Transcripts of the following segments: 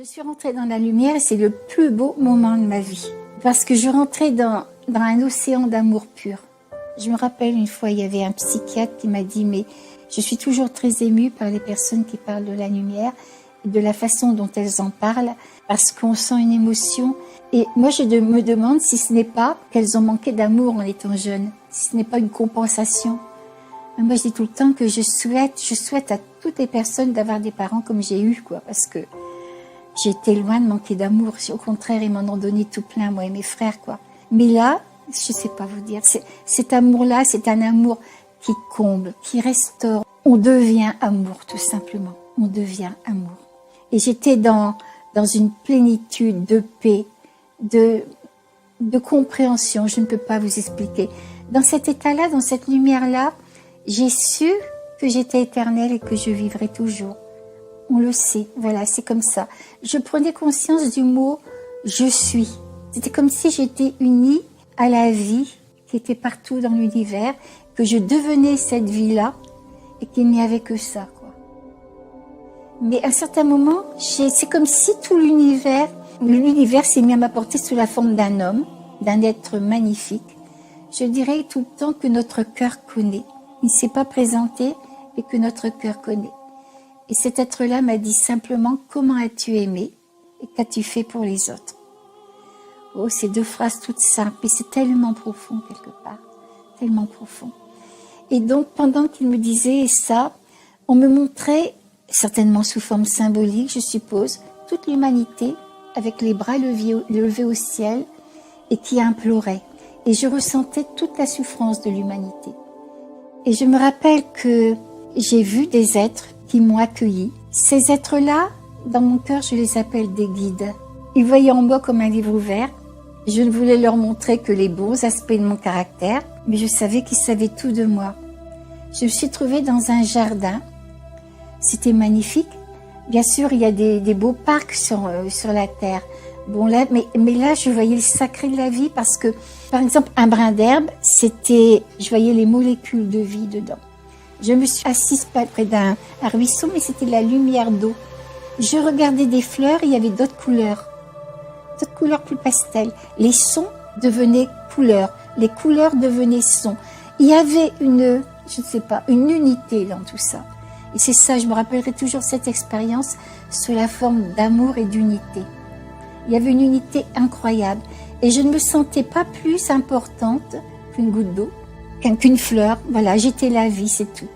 suis rentrée dans la lumière et c'est le plus beau moment de ma vie. Parce que je rentrais dans un océan d'amour pur. Je me rappelle une fois, il y avait un psychiatre qui m'a dit « Mais je suis toujours très émue par les personnes qui parlent de la lumière, de la façon dont elles en parlent, parce qu'on sent une émotion. Et moi, je me demande si ce n'est pas qu'elles ont manqué d'amour en étant jeunes, si ce n'est pas une compensation. » Moi, je dis tout le temps que je souhaite à toutes les personnes d'avoir des parents comme j'ai eu, quoi, parce que j'étais loin de manquer d'amour. Au contraire, ils m'en ont donné tout plein, moi et mes frères, quoi. Mais là, je sais pas vous dire, cet amour-là, c'est un amour qui comble, qui restaure. On devient amour, tout simplement. On devient amour. Et j'étais dans une plénitude de paix, de compréhension, je ne peux pas vous expliquer. Dans cet état-là, dans cette lumière-là, j'ai su que j'étais éternelle et que je vivrais toujours. On le sait, voilà, c'est comme ça. Je prenais conscience du mot « je suis ». C'était comme si j'étais unie à la vie qui était partout dans l'univers, que je devenais cette vie-là et qu'il n'y avait que ça, quoi. Mais à un certain moment, c'est comme si tout l'univers s'est mis à m'apporter sous la forme d'un homme, d'un être magnifique. Je dirais tout le temps que notre cœur connaît. Il ne s'est pas présenté, mais que notre cœur connaît. Et cet être-là m'a dit simplement « Comment as-tu aimé et qu'as-tu fait pour les autres ?» Oh, ces deux phrases toutes simples, mais c'est tellement profond quelque part, tellement profond. Et donc, pendant qu'il me disait ça, on me montrait, certainement sous forme symbolique, je suppose, toute l'humanité avec les bras levés au ciel et qui implorait. Et je ressentais toute la souffrance de l'humanité. Et je me rappelle que j'ai vu des êtres qui m'ont accueilli. Ces êtres-là, dans mon cœur, je les appelle des guides. Ils voyaient en moi comme un livre ouvert. Je ne voulais leur montrer que les bons aspects de mon caractère, mais je savais qu'ils savaient tout de moi. Je me suis trouvée dans un jardin. C'était magnifique. Bien sûr, il y a des beaux parcs sur la terre. Bon là, mais là, je voyais le sacré de la vie parce que, par exemple, un brin d'herbe, je voyais les molécules de vie dedans. Je me suis assise près d'un ruisseau, mais c'était de la lumière d'eau. Je regardais des fleurs, il y avait d'autres couleurs plus pastel. Les sons devenaient couleurs, les couleurs devenaient sons. Il y avait une unité dans tout ça. Et c'est ça, je me rappellerai toujours cette expérience sous la forme d'amour et d'unité. Il y avait une unité incroyable. Et je ne me sentais pas plus importante qu'une goutte d'eau, qu'une fleur. Voilà, j'étais la vie, c'est tout.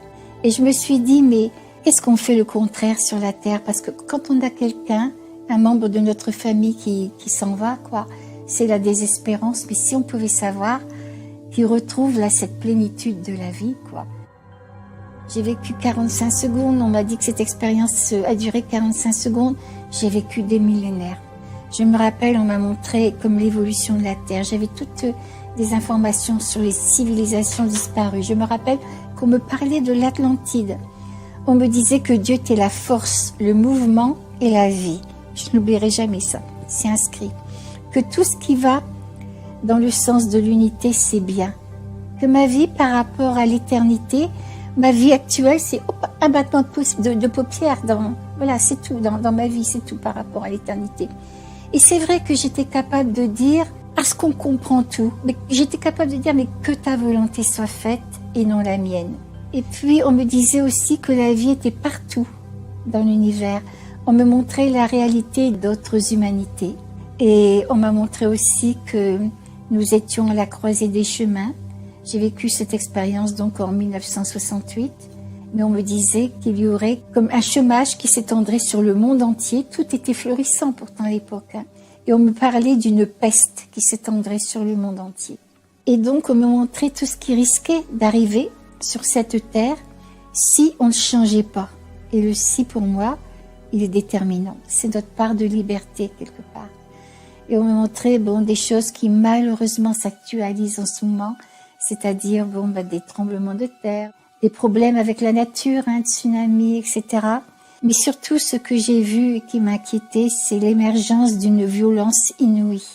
Et je me suis dit, mais qu'est-ce qu'on fait le contraire sur la terre? Parce que quand on a quelqu'un, un membre de notre famille qui s'en va, quoi, c'est la désespérance. Mais si on pouvait savoir qu'il retrouve là cette plénitude de la vie, quoi. J'ai vécu 45 secondes. On m'a dit que cette expérience a duré 45 secondes. J'ai vécu des millénaires. Je me rappelle, on m'a montré comme l'évolution de la Terre. J'avais toutes des informations sur les civilisations disparues. Je me rappelle qu'on me parlait de l'Atlantide. On me disait que Dieu était la force, le mouvement et la vie. Je n'oublierai jamais ça. C'est inscrit. Que tout ce qui va dans le sens de l'unité, c'est bien. Que ma vie par rapport à l'éternité, ma vie actuelle, c'est un battement de paupières. Voilà, c'est tout. Dans ma vie, c'est tout par rapport à l'éternité. Et c'est vrai que j'étais capable de dire, parce qu'on comprend tout, mais j'étais capable de dire, mais que ta volonté soit faite et non la mienne. Et puis, on me disait aussi que la vie était partout dans l'univers. On me montrait la réalité d'autres humanités. Et on m'a montré aussi que nous étions à la croisée des chemins. J'ai vécu cette expérience donc en 1968. Mais on me disait qu'il y aurait comme un chômage qui s'étendrait sur le monde entier. Tout était florissant pourtant à l'époque. Et on me parlait d'une peste qui s'étendrait sur le monde entier. Et donc on me montrait tout ce qui risquait d'arriver sur cette terre si on ne changeait pas. Et le si pour moi, il est déterminant. C'est notre part de liberté quelque part. Et on me montrait des choses qui malheureusement s'actualisent en ce moment, c'est-à-dire des tremblements de terre, des problèmes avec la nature, tsunamis, etc. Mais surtout, ce que j'ai vu et qui m'a inquiétée, c'est l'émergence d'une violence inouïe.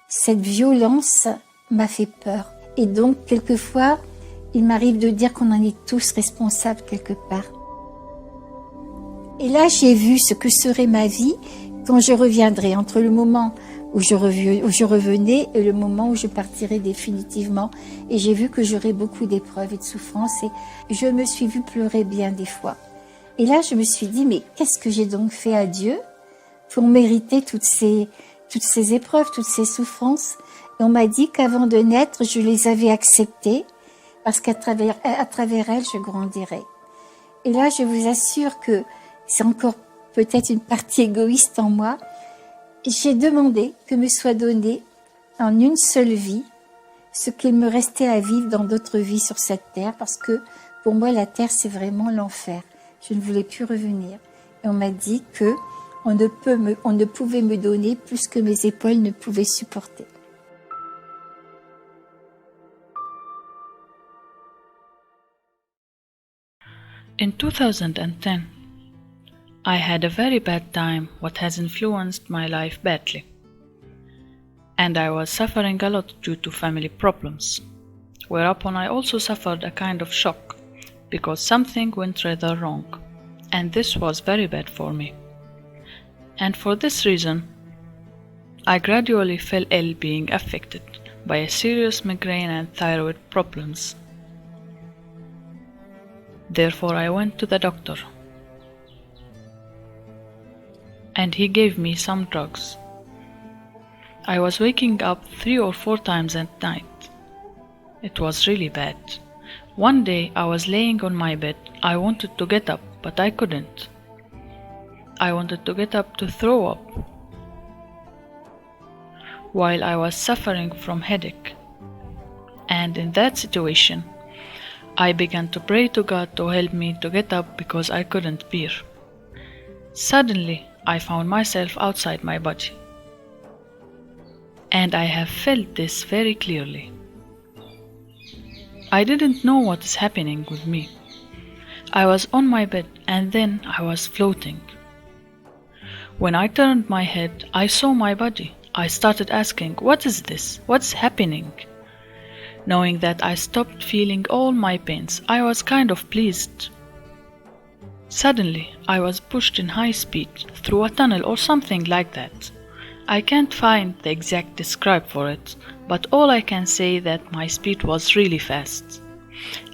Cette violence m'a fait peur. Et donc, quelquefois, il m'arrive de dire qu'on en est tous responsables quelque part. Et là, j'ai vu ce que serait ma vie quand je reviendrai, entre le moment où je revenais et le moment où je partirai définitivement. Et j'ai vu que j'aurais beaucoup d'épreuves et de souffrances et je me suis vue pleurer bien des fois. Et là, je me suis dit, mais qu'est-ce que j'ai donc fait à Dieu pour mériter toutes ces épreuves, toutes ces souffrances? Et on m'a dit qu'avant de naître, je les avais acceptées parce qu'à travers elles, je grandirais. Et là, je vous assure que c'est encore peut-être une partie égoïste en moi. J'ai demandé que me soit donné en une seule vie ce qu'il me restait à vivre dans d'autres vies sur cette terre, parce que pour moi, la terre, c'est vraiment l'enfer. Je ne voulais plus revenir. Et on m'a dit que on ne pouvait me donner plus que mes épaules ne pouvaient supporter. In 2010, I had a very bad time what has influenced my life badly. And I was suffering a lot due to family problems, whereupon I also suffered a kind of shock, because something went rather wrong, and this was very bad for me. And for this reason, I gradually fell ill, being affected by a serious migraine and thyroid problems. Therefore I went to the doctor, and he gave me some drugs. I was waking up 3 or 4 times at night. It was really bad. One day I was laying on my bed. I wanted to get up, but I couldn't. I wanted to get up to throw up, while I was suffering from headache. And in that situation, I began to pray to God to help me to get up because I couldn't bear. Suddenly, I found myself outside my body. And I have felt this very clearly. I didn't know what is happening with me. I was on my bed and then I was floating. When I turned my head, I saw my body. I started asking, what is this? What's happening? Knowing that I stopped feeling all my pains, I was kind of pleased. Suddenly, I was pushed in high speed through a tunnel or something like that. I can't find the exact describe for it, but all I can say that my speed was really fast.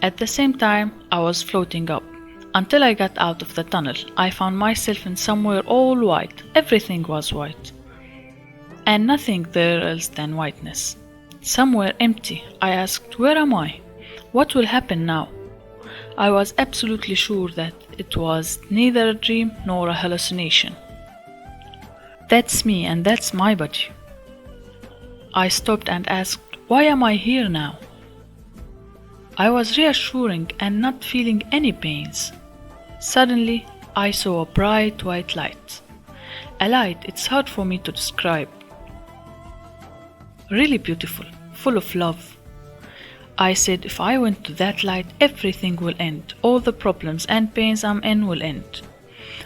At the same time, I was floating up. Until I got out of the tunnel, I found myself in somewhere all white. Everything was white. And nothing there else than whiteness. Somewhere empty. I asked, where am I? What will happen now? I was absolutely sure that it was neither a dream nor a hallucination. That's me and that's my body. I stopped and asked, why am I here now? I was reassuring and not feeling any pains. Suddenly, I saw a bright white light. A light it's hard for me to describe. Really beautiful, full of love. I said if I went to that light, everything will end. All the problems and pains I'm in will end.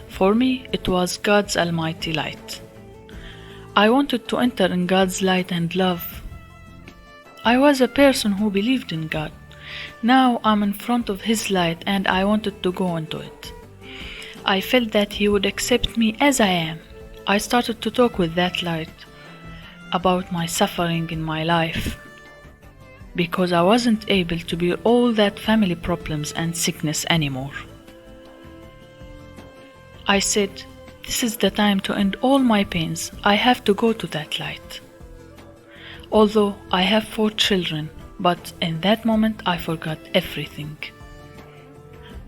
For me, it was God's almighty light. I wanted to enter in God's light and love. I was a person who believed in God. Now I'm in front of His light and I wanted to go into it. I felt that He would accept me as I am. I started to talk with that light about my suffering in my life, because I wasn't able to bear all that family problems and sickness anymore. I said, this is the time to end all my pains. I have to go to that light. Although I have 4 children, but in that moment I forgot everything.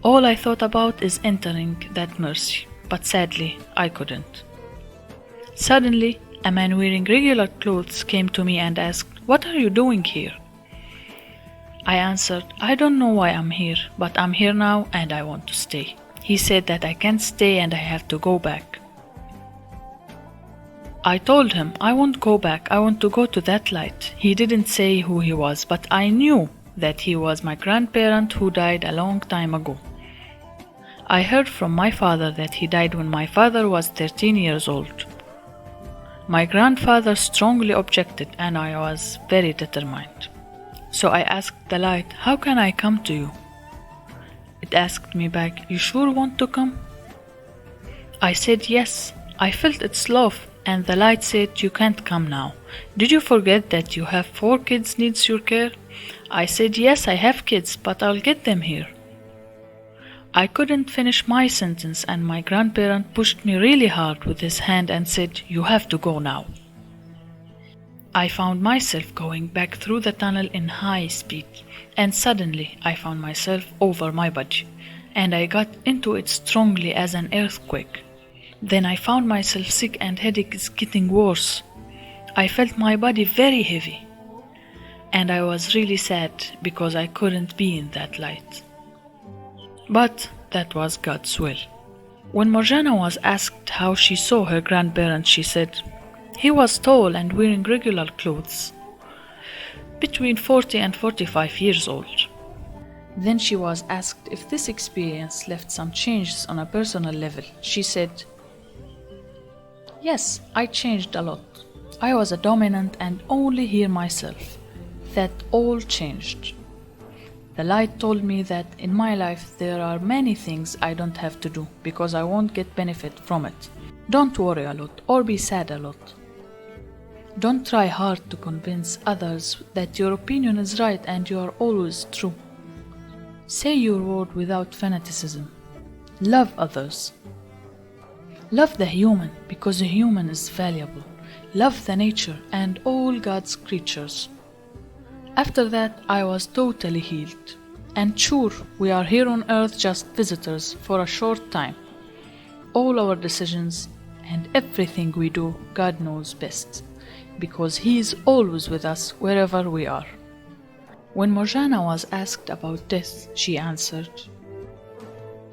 All I thought about is entering that mercy, but sadly I couldn't. Suddenly, a man wearing regular clothes came to me and asked, what are you doing here? I answered, I don't know why I'm here, but I'm here now and I want to stay. He said that I can't stay and I have to go back. I told him I won't go back, I want to go to that light. He didn't say who he was, but I knew that he was my grandparent who died a long time ago. I heard from my father that he died when my father was 13 years old. My grandfather strongly objected and I was very determined. So I asked the light, how can I come to you? It asked me back, you sure want to come? I said yes, I felt its love, and the light said, "You can't come now. Did you forget that you have 4 kids needs your care?" I said, "Yes, I have kids, but I'll get them here." I couldn't finish my sentence, and my grandparent pushed me really hard with his hand and said, "You have to go now." I found myself going back through the tunnel in high speed, and suddenly I found myself over my body, and I got into it strongly as an earthquake. Then I found myself sick and headache is getting worse. I felt my body very heavy, and I was really sad because I couldn't be in that light. But that was God's will. When Morjana was asked how she saw her grandparents, she said, "He was tall and wearing regular clothes, between 40 and 45 years old." Then she was asked if this experience left some changes on a personal level. She said, "Yes, I changed a lot. I was a dominant and only hear myself. That all changed. The light told me that in my life there are many things I don't have to do because I won't get benefit from it. Don't worry a lot or be sad a lot. Don't try hard to convince others that your opinion is right and you are always true. Say your word without fanaticism. Love others. Love the human because the human is valuable. Love the nature and all God's creatures." After that, I was totally healed. And sure, we are here on earth just visitors for a short time. All our decisions and everything we do, God knows best, because He is always with us wherever we are. When Morjana was asked about death, she answered,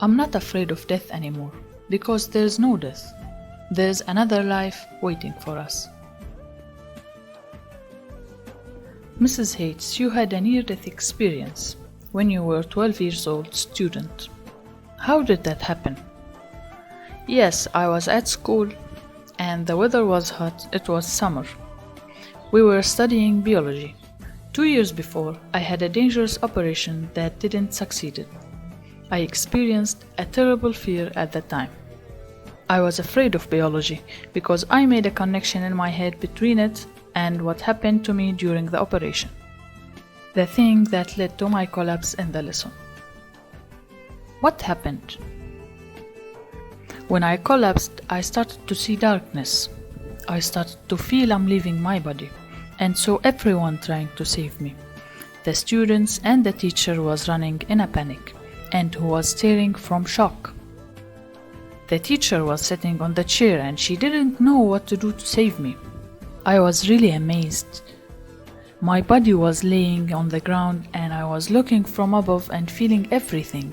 "I'm not afraid of death anymore, because there's no death. There's another life waiting for us." Mrs. Hates, you had a near-death experience when you were 12 years old student. How did that happen? Yes, I was at school and the weather was hot. It was summer. We were studying biology. 2 years before, I had a dangerous operation that didn't succeed. I experienced a terrible fear at the time. I was afraid of biology because I made a connection in my head between it and what happened to me during the operation. The thing that led to my collapse in the lesson. What happened? When I collapsed, I started to see darkness. I started to feel I'm leaving my body, and saw everyone trying to save me. The students and the teacher was running in a panic, and who was staring from shock. The teacher was sitting on the chair and she didn't know what to do to save me. I was really amazed. My body was laying on the ground and I was looking from above and feeling everything,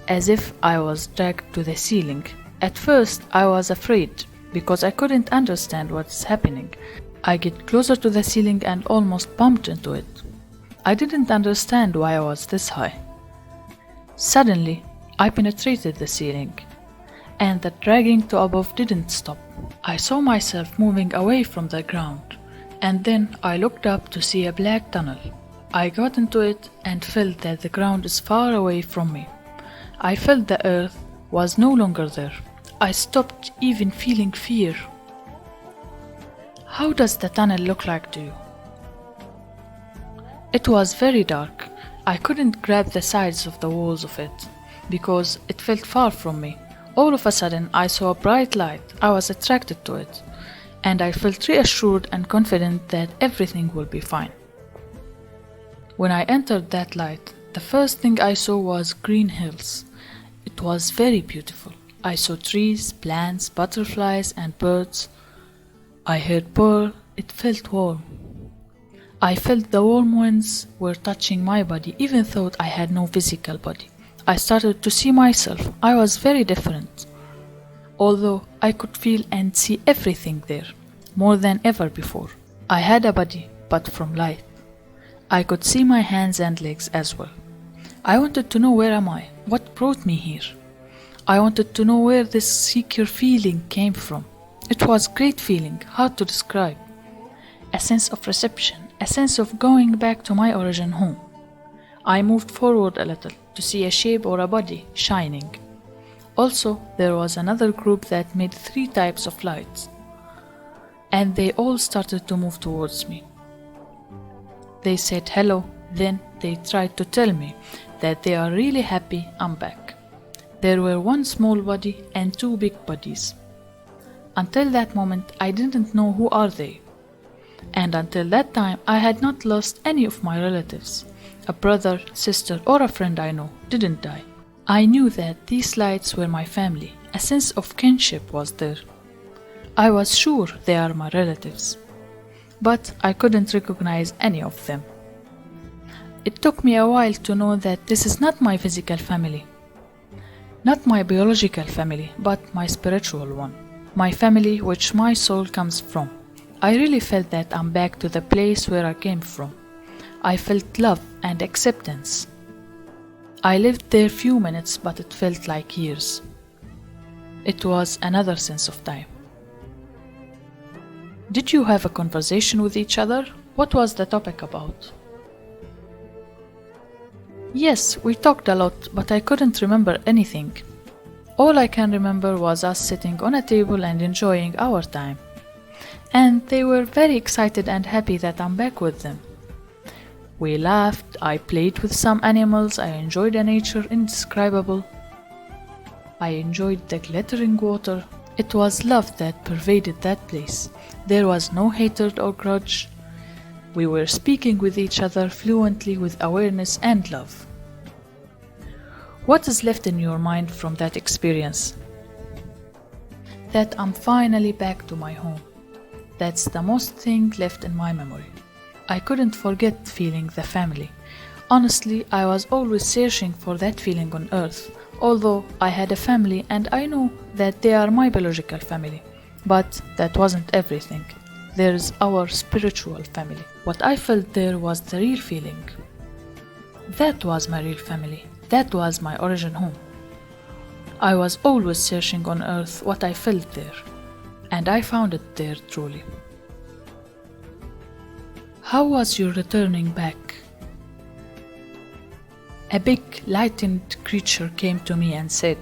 as if I was dragged to the ceiling. At first I was afraid because I couldn't understand what's happening. I get closer to the ceiling and almost bumped into it. I didn't understand why I was this high. Suddenly, I penetrated the ceiling, and the dragging to above didn't stop. I saw myself moving away from the ground, and then I looked up to see a black tunnel. I got into it and felt that the ground is far away from me. I felt the earth was no longer there. I stopped even feeling fear. How does the tunnel look like to you? It was very dark. I couldn't grab the sides of the walls of it because it felt far from me. All of a sudden, I saw a bright light. I was attracted to it, and I felt reassured and confident that everything will be fine. When I entered that light, the first thing I saw was green hills. It was very beautiful. I saw trees, plants, butterflies, and birds. I heard purr. It felt warm. I felt the warm winds were touching my body, even though I had no physical body. I started to see myself. I was very different, although I could feel and see everything there, more than ever before. I had a body, but from light. I could see my hands and legs as well. I wanted to know where am I, what brought me here. I wanted to know where this secure feeling came from. It was a great feeling, hard to describe. A sense of reception, a sense of going back to my origin home. I moved forward a little to see a shape or a body shining. Also, there was another group that made 3 types of lights, and they all started to move towards me. They said hello, then they tried to tell me that they are really happy I'm back. There were 1 small body and 2 big bodies. Until that moment, I didn't know who are they. And until that time, I had not lost any of my relatives. A brother, sister, or a friend I know didn't die. I knew that these lights were my family. A sense of kinship was there. I was sure they are my relatives, but I couldn't recognize any of them. It took me a while to know that this is not my physical family, not my biological family, but my spiritual one, my family which my soul comes from. I really felt that I'm back to the place where I came from. I felt love and acceptance. I lived there few minutes, but it felt like years. It was another sense of time. Did you have a conversation with each other? What was the topic about? Yes, we talked a lot, but I couldn't remember anything. All I can remember was us sitting on a table and enjoying our time. And they were very excited and happy that I'm back with them. We laughed, I played with some animals, I enjoyed a nature indescribable. I enjoyed the glittering water. It was love that pervaded that place. There was no hatred or grudge. We were speaking with each other fluently with awareness and love. What is left in your mind from that experience? That I'm finally back to my home. That's the most thing left in my memory. I couldn't forget feeling the family. Honestly, I was always searching for that feeling on earth, although I had a family and I know that they are my biological family. But that wasn't everything. There's our spiritual family. What I felt there was the real feeling. That was my real family. That was my origin home. I was always searching on earth what I felt there. And I found it there truly. How was your returning back? A big, lightened creature came to me and said,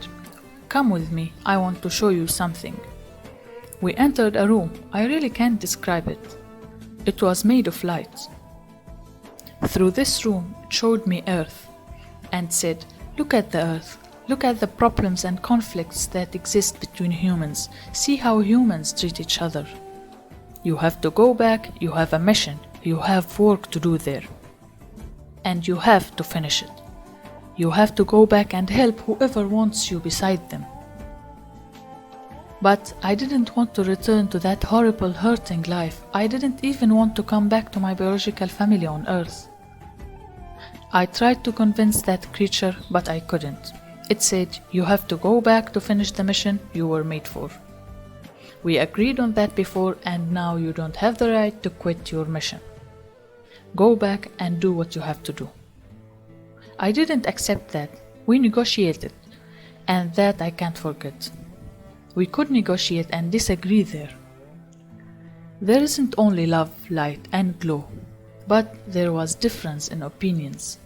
"Come with me, I want to show you something." We entered a room. I really can't describe it. It was made of light. Through this room, it showed me Earth and said, "Look at the Earth. Look at the problems and conflicts that exist between humans. See how humans treat each other. You have to go back, you have a mission, you have work to do there. And you have to finish it. You have to go back and help whoever wants you beside them." But I didn't want to return to that horrible, hurting life. I didn't even want to come back to my biological family on Earth. I tried to convince that creature, but I couldn't. It said, "You have to go back to finish the mission you were made for. We agreed on that before, and now you don't have the right to quit your mission. Go back and do what you have to do." I didn't accept that. We negotiated, and that I can't forget. We could negotiate and disagree there. There isn't only love, light, and glow, but there was difference in opinions.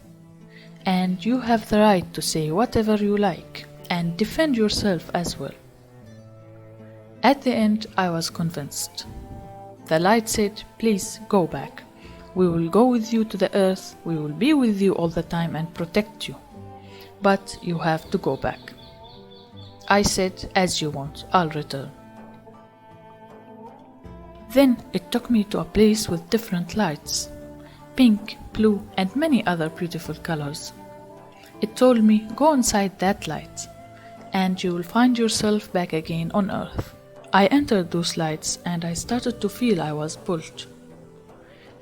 And you have the right to say whatever you like and defend yourself as well. At the end, I was convinced. The light said, "Please go back. We will go with you to the earth. We will be with you all the time and protect you. But you have to go back." I said, "As you want, I'll return." Then it took me to a place with different lights, pink, blue, and many other beautiful colors. It told me, "Go inside that light, and you will find yourself back again on Earth." I entered those lights, and I started to feel I was pulled.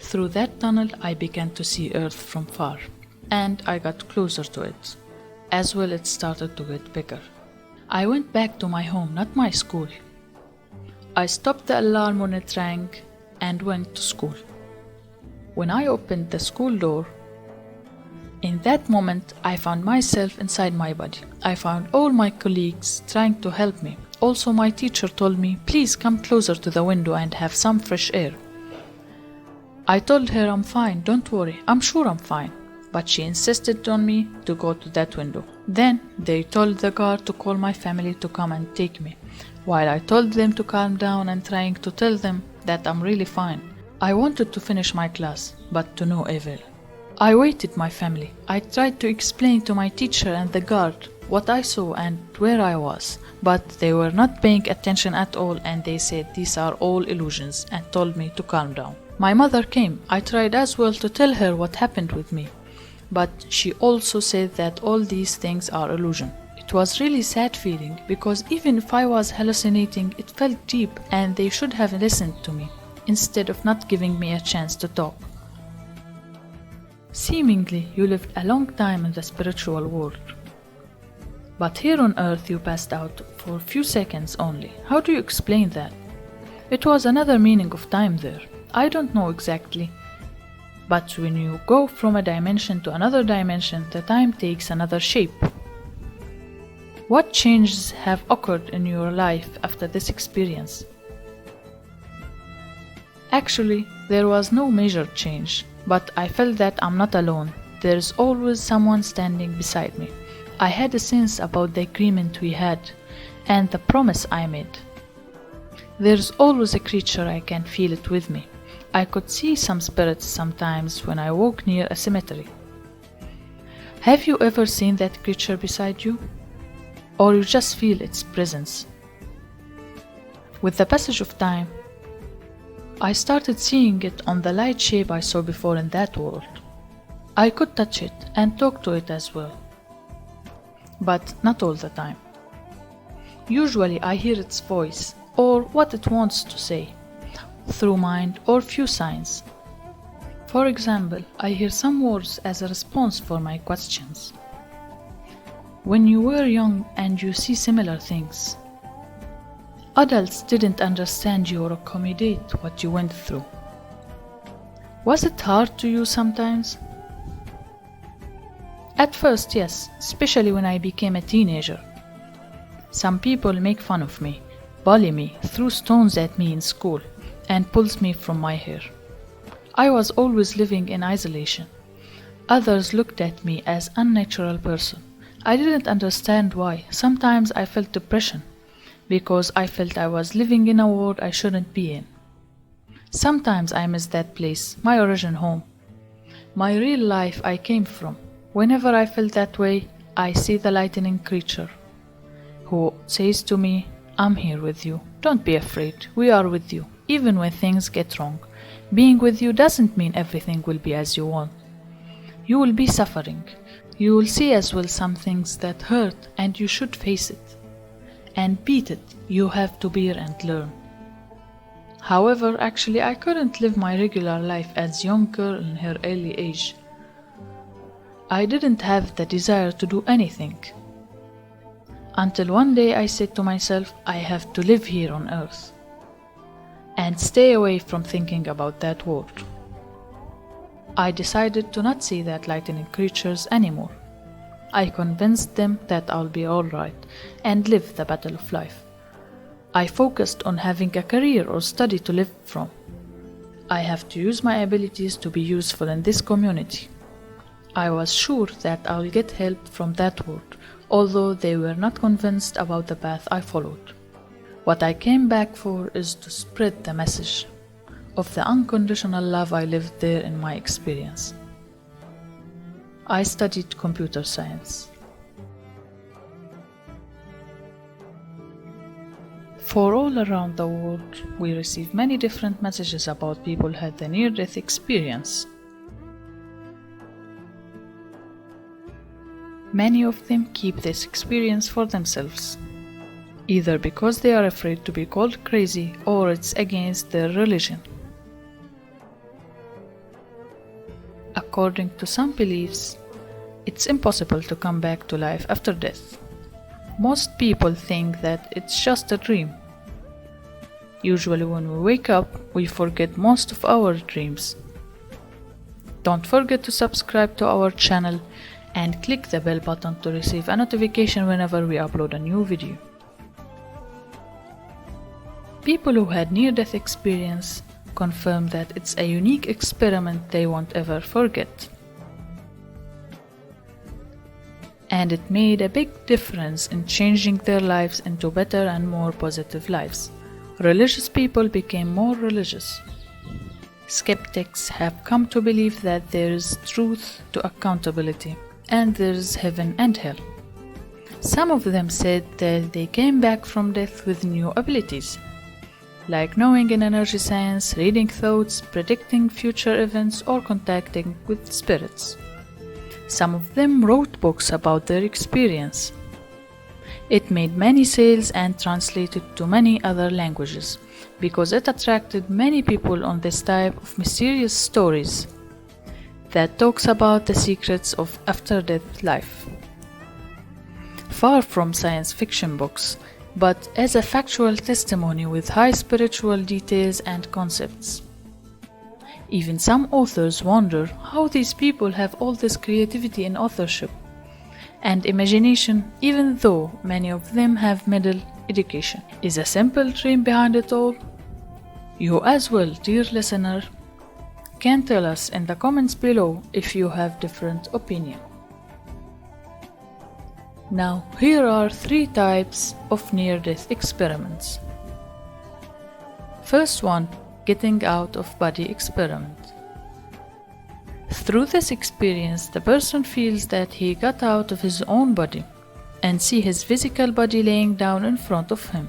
Through that tunnel, I began to see Earth from far, and I got closer to it. As well, it started to get bigger. I went back to my home, not my school. I stopped the alarm when it rang and went to school. When I opened the school door, in that moment I found myself inside my body. I found all my colleagues trying to help me. Also, my teacher told me, "Please come closer to the window and have some fresh air." I told her, "I'm fine, don't worry, I'm sure I'm fine." but she insisted on me to go to that window. Then they told the guard to call my family to come and take me, while I told them to calm down and trying to tell them that I'm really fine. I wanted to finish my class, but to no avail. I waited my family. I tried to explain to my teacher and the guard what I saw and where I was, but they were not paying attention at all, and they said these are all illusions and told me to calm down. My mother came. I tried as well to tell her what happened with me, but she also said that all these things are illusion. It was really sad feeling, because even if I was hallucinating, it felt deep, and they should have listened to me instead of not giving me a chance to talk. Seemingly, you lived a long time in the spiritual world, but here on earth you passed out for a few seconds only. How do you explain that? It was another meaning of time there. I don't know exactly, but when you go from a dimension to another dimension, the time takes another shape. What changes have occurred in your life after this experience? Actually, there was no major change, but I felt that I'm not alone. There's always someone standing beside me. I had a sense about the agreement we had and the promise I made. There's always a creature, I can feel it with me. I could see some spirits sometimes when I walk near a cemetery. Have you ever seen that creature beside you? Or you just feel its presence? With the passage of time, I started seeing it on the light shape I saw before in that world. I could touch it and talk to it as well, but not all the time. Usually I hear its voice or what it wants to say through mind or few signs. For example, I hear some words as a response for my questions. When you were young and you see similar things, adults didn't understand you or accommodate what you went through. Was it hard to you sometimes? At first, yes, especially when I became a teenager. Some people make fun of me, bully me, threw stones at me in school, and pulled me from my hair. I was always living in isolation. Others looked at me as an unnatural person. I didn't understand why. Sometimes I felt depression, because I felt I was living in a world I shouldn't be in. Sometimes I miss that place, my origin home, my real life I came from. Whenever I felt that way, I see the lightning creature, who says to me, I'm here with you. Don't be afraid. We are with you, even when things get wrong. Being with you doesn't mean everything will be as you want. You will be suffering. You will see as well some things that hurt, and you should face it and beat it. You have to bear and learn. However, actually I couldn't live my regular life as young girl in her early age. I didn't have the desire to do anything. Until one day I said to myself, I have to live here on earth and stay away from thinking about that world. I decided to not see that lightning creatures anymore. I convinced them that I'll be alright and live the battle of life. I focused on having a career or study to live from. I have to use my abilities to be useful in this community. I was sure that I'll get help from that world, although they were not convinced about the path I followed. What I came back for is to spread the message of the unconditional love I lived there in my experience. I studied computer science. For all around the world, we receive many different messages about people who had a near-death experience. Many of them keep this experience for themselves, either because they are afraid to be called crazy or it's against their religion. According to some beliefs, it's impossible to come back to life after death. Most people think that it's just a dream. Usually when we wake up, we forget most of our dreams. Don't forget to subscribe to our channel and click the bell button to receive a notification whenever we upload a new video. People who had near-death experience confirm that it's a unique experiment they won't ever forget. and it made a big difference in changing their lives into better and more positive lives. Religious people became more religious. Skeptics have come to believe that there is truth to accountability, and there is heaven and hell. Some of them said that they came back from death with new abilities, like knowing in energy science, reading thoughts, predicting future events, or contacting with spirits. Some of them wrote books about their experience. It made many sales and translated to many other languages, because it attracted many people on this type of mysterious stories that talks about the secrets of after-death life. Far from science fiction books, but as a factual testimony with high spiritual details and concepts. Even some authors wonder how these people have all this creativity in authorship and imagination, even though many of them have middle education. Is a simple dream behind it all? You as well, dear listener, can tell us in the comments below if you have different opinion. Now, here are 3 types of near-death experiments. First one, getting out of body experiment. Through this experience, the person feels that he got out of his own body and see his physical body laying down in front of him.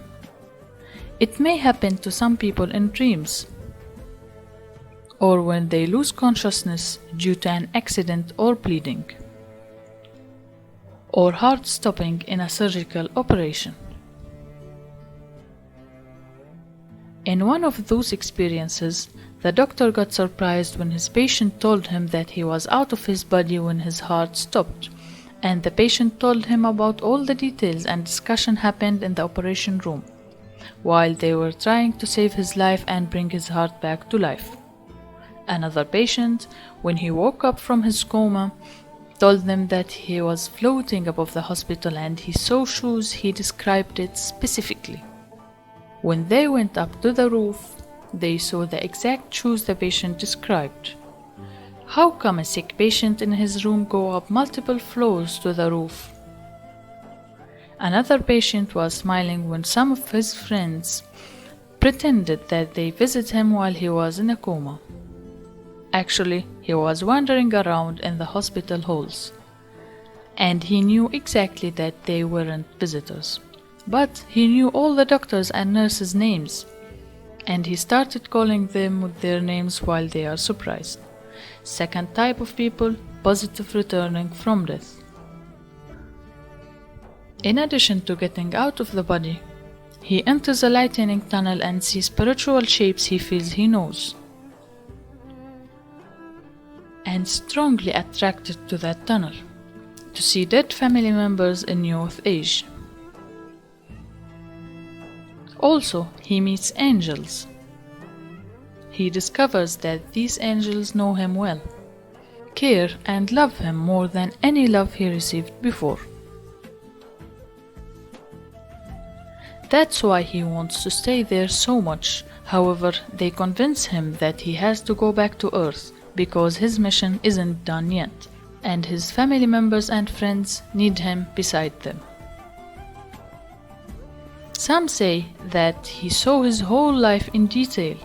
It may happen to some people in dreams, or when they lose consciousness due to an accident or bleeding, or heart stopping in a surgical operation. In one of those experiences, the doctor got surprised when his patient told him that he was out of his body when his heart stopped, and the patient told him about all the details and discussion happened in the operation room, while they were trying to save his life and bring his heart back to life. Another patient, when he woke up from his coma, told them that he was floating above the hospital and he saw shoes. He described it specifically. When they went up to the roof, they saw the exact shoes the patient described. How come a sick patient in his room go up multiple floors to the roof? Another patient was smiling when some of his friends pretended that they visited him while he was in a coma. Actually, he was wandering around in the hospital halls, and he knew exactly that they weren't visitors. But he knew all the doctors and nurses' names, and he started calling them with their names while they are surprised. Second type of people, positive returning from death. In addition to getting out of the body, he enters a lightning tunnel and sees spiritual shapes he feels he knows, and strongly attracted to that tunnel, to see dead family members in youth age. Also, he meets angels. He discovers that these angels know him well, care and love him more than any love he received before. That's why he wants to stay there so much. However, they convince him that he has to go back to Earth because his mission isn't done yet, and his family members and friends need him beside them. Some say that he saw his whole life in detail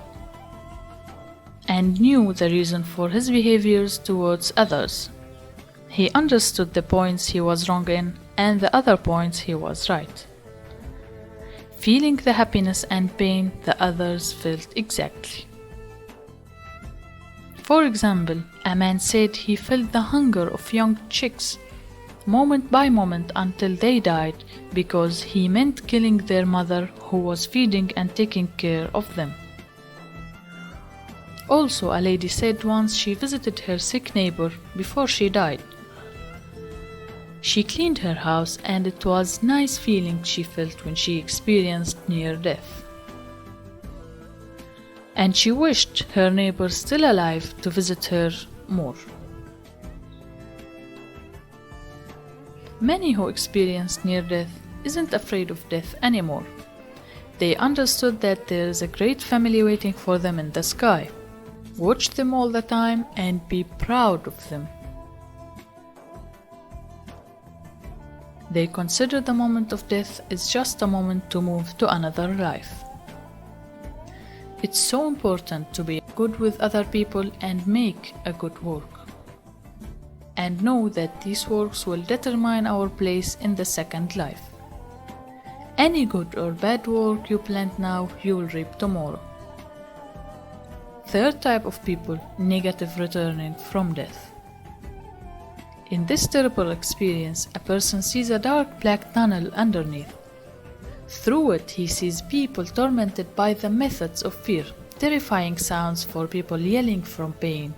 and knew the reason for his behaviors towards others. He understood the points he was wrong in and the other points he was right, feeling the happiness and pain the others felt exactly. For example, a man said he felt the hunger of young chicks moment by moment until they died because he meant killing their mother who was feeding and taking care of them. Also, a lady said once she visited her sick neighbor before she died. She cleaned her house and it was a nice feeling she felt when she experienced near death. And she wished her neighbor still alive to visit her more. Many who experienced near death isn't afraid of death anymore. They understood that there is a great family waiting for them in the sky. Watch them all the time and be proud of them. They consider the moment of death is just a moment to move to another life. It's so important to be good with other people and make a good work. And know that these works will determine our place in the second life. Any good or bad work you plant now, you will reap tomorrow. Third type of people, negative returning from death. In this terrible experience, a person sees a dark black tunnel underneath. Through it, he sees people tormented by the methods of fear, terrifying sounds for people yelling from pain.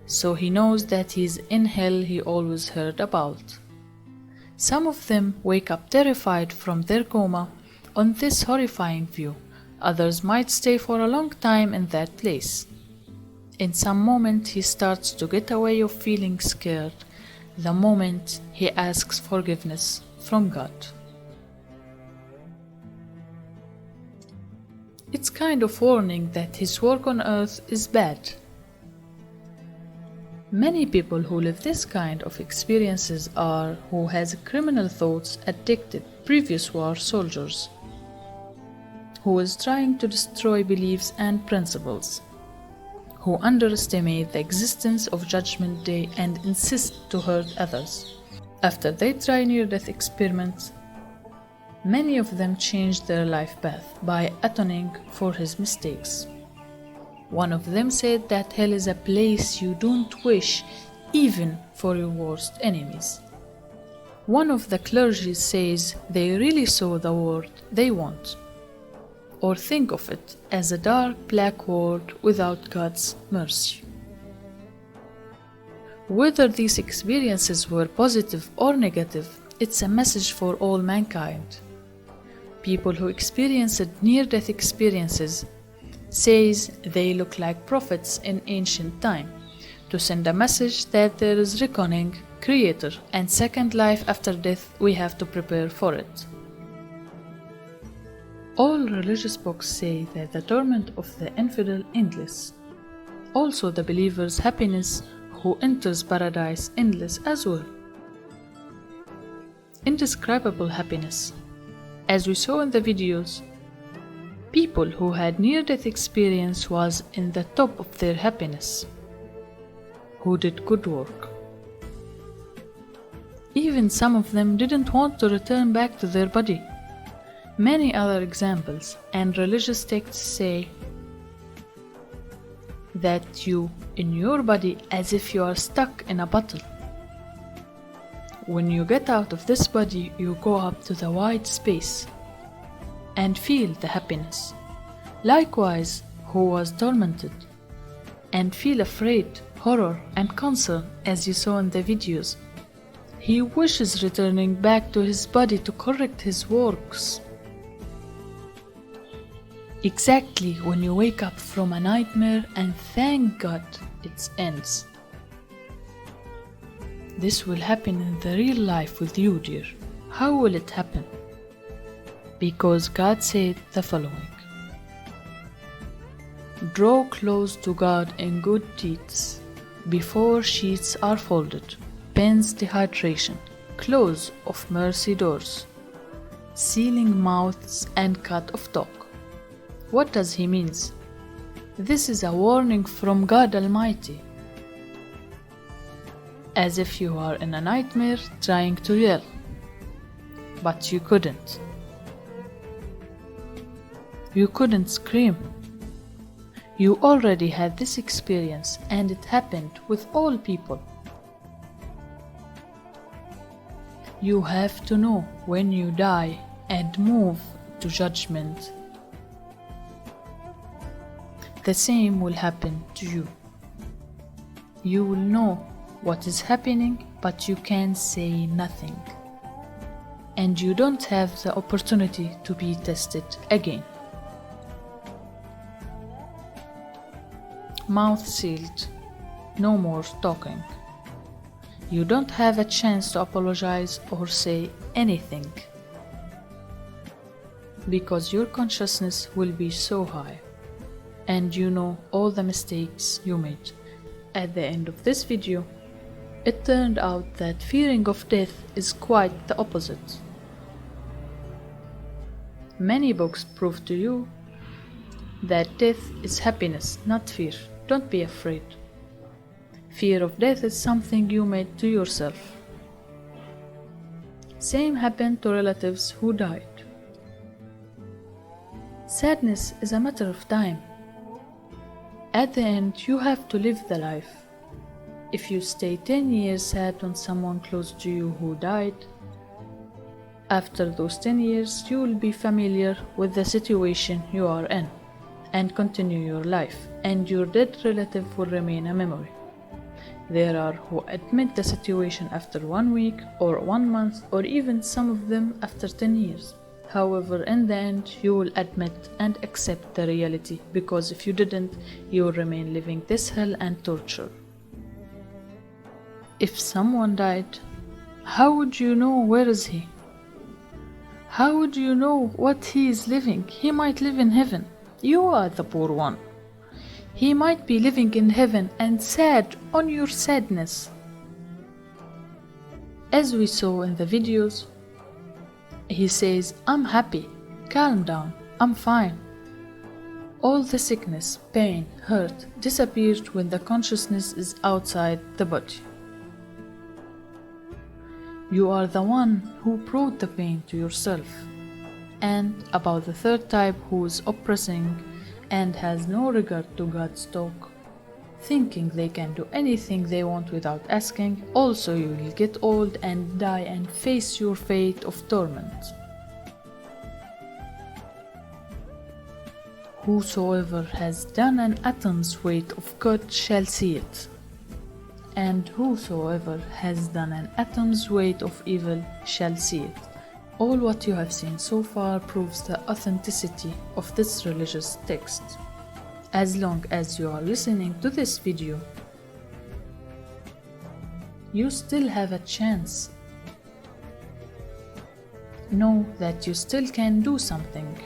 So he knows that he's in hell he always heard about. Some of them wake up terrified from their coma on this horrifying view. Others might stay for a long time in that place. In some moment he starts to get a way of feeling scared the moment he asks forgiveness from God. It's kind of warning that his work on earth is bad. Many people who live this kind of experiences are who has criminal thoughts, addicted, previous war soldiers, who is trying to destroy beliefs and principles, who underestimate the existence of Judgment Day and insist to hurt others. After they try near-death experiments, many of them change their life path by atoning for his mistakes. One of them said that hell is a place you don't wish even for your worst enemies. One of the clergy says they really saw the world they want, or think of it as a dark black world without God's mercy. Whether these experiences were positive or negative, it's a message for all mankind. People who experienced near-death experiences says they look like prophets in ancient time, to send a message that there is reckoning, creator, and second life after death. We have to prepare for it. All religious books say that the torment of the infidel endless. Also the believer's happiness who enters paradise endless as well. Indescribable happiness. As we saw in the videos, people who had near-death experience was in the top of their happiness, who did good work. Even some of them didn't want to return back to their body. Many other examples and religious texts say that you in your body as if you are stuck in a bottle. When you get out of this body, you go up to the wide space and feel the happiness. Likewise, who was tormented and feel afraid, horror and concern as you saw in the videos. He wishes returning back to his body to correct his works. Exactly when you wake up from a nightmare and thank God it ends. This will happen in the real life with you, dear. How will it happen? Because God said the following: draw close to God in good deeds, before sheets are folded, pens dehydration, close of mercy doors, sealing mouths and cut of talk. What does he mean? This is a warning from God Almighty. As if you are in a nightmare trying to yell, but you couldn't. You couldn't scream. You already had this experience and it happened with all people. You have to know when you die and move to judgment. The same will happen to you. You will know what is happening, but you can say nothing. And you don't have the opportunity to be tested again. Mouth sealed, no more talking. You don't have a chance to apologize or say anything, because your consciousness will be so high, and you know all the mistakes you made. At the end of this video, It turned out that fearing of death is quite the opposite. Many books prove to you that death is happiness, not fear. Don't be afraid. Fear of death is something you made to yourself. Same happened to relatives who died. Sadness is a matter of time. At the end, you have to live the life. If you stay 10 years sad on someone close to you who died, after those 10 years you will be familiar with the situation you are in and continue your life, and your dead relative will remain a memory. There are who admit the situation after 1 week or 1 month, or even some of them after 10 years. However, in the end, you will admit and accept the reality, because if you didn't, you will remain living this hell and torture. If someone died, how would you know where is he? How would you know what he is living? He might live in heaven. You are the poor one. He might be living in heaven and sad on your sadness. As we saw in the videos, he says, I'm happy, calm down, I'm fine. All the sickness, pain, hurt disappeared when the consciousness is outside the body. You are the one who brought the pain to yourself. And about the third type, who is oppressing and has no regard to God's talk, thinking they can do anything they want without asking, also you will get old and die and face your fate of torment. Whosoever has done an atom's weight of good shall see it, and whosoever has done an atom's weight of evil shall see it. All what you have seen so far proves the authenticity of this religious text. As long as you are listening to this video, you still have a chance. Know that you still can do something.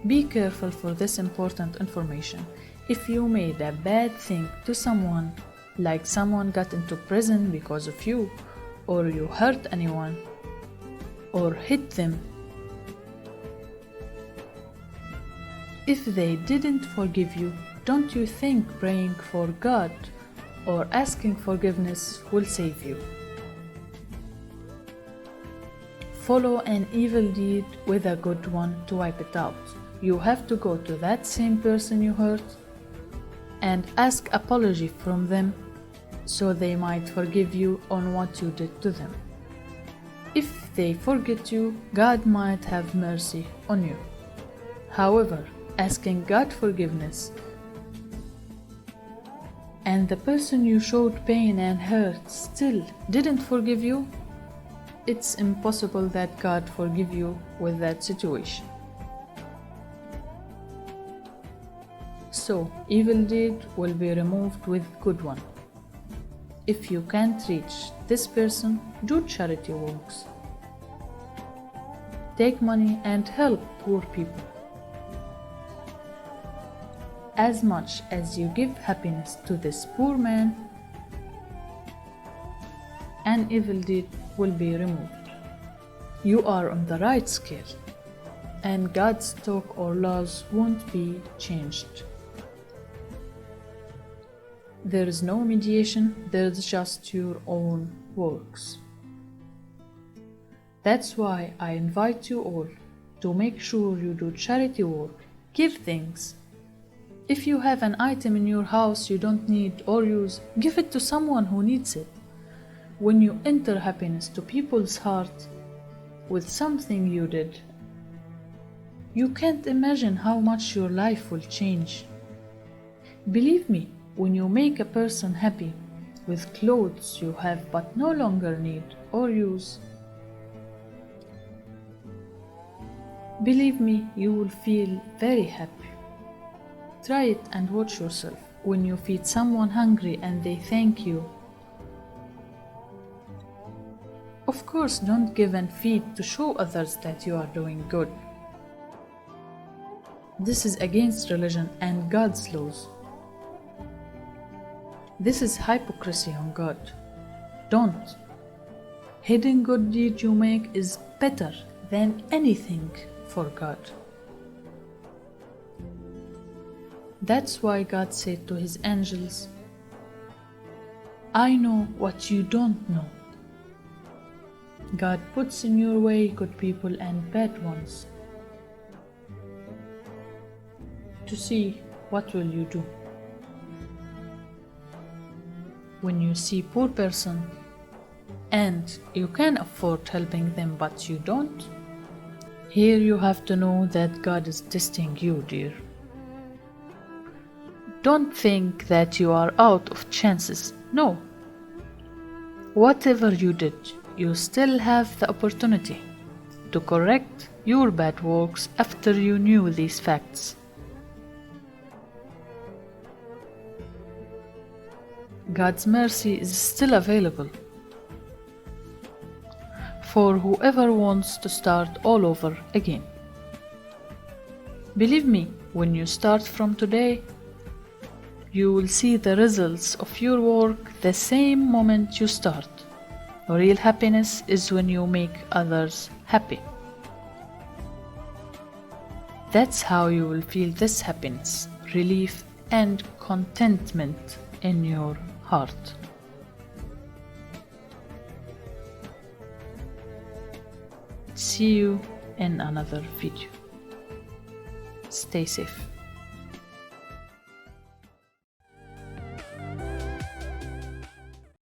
Be careful for this important information. If you made a bad thing to someone, like someone got into prison because of you, or you hurt anyone, or hit them, if they didn't forgive you, don't you think praying for God or asking forgiveness will save you? Follow an evil deed with a good one to wipe it out. You have to go to that same person you hurt and ask apology from them, so they might forgive you on what you did to them. If they forget you, God might have mercy on you. However, asking God forgiveness and the person you showed pain and hurt still didn't forgive you, it's impossible that God forgive you with that situation. So, evil deed will be removed with good one. If you can't reach this person, do charity works. Take money and help poor people. As much as you give happiness to this poor man, an evil deed will be removed. You are on the right scale, and God's talk or laws won't be changed. There is no mediation, there's just your own works. That's why I invite you all to make sure you do charity work, give things. If you have an item in your house you don't need or use, give it to someone who needs it. When you enter happiness to people's heart with something you did, you can't imagine how much your life will change. Believe me, when you make a person happy with clothes you have but no longer need or use, believe me, you will feel very happy. Try it and watch yourself. When you feed someone hungry and they thank you, of course, don't give and feed to show others that you are doing good. This is against religion and God's laws. This is hypocrisy on God. Don't. Hidden good deed you make is better than anything for God. That's why God said to his angels, I know what you don't know. God puts in your way good people and bad ones to see what will you do. When you see poor person and you can afford helping them but you don't, here you have to know that God is testing you, dear. Don't think that you are out of chances. No. Whatever you did, you still have the opportunity to correct your bad works after you knew these facts. God's mercy is still available for whoever wants to start all over again. Believe me, when you start from today, you will see the results of your work the same moment you start. Real happiness is when you make others happy. That's how you will feel this happiness, relief, and contentment in your heart. See you in another video. Stay safe.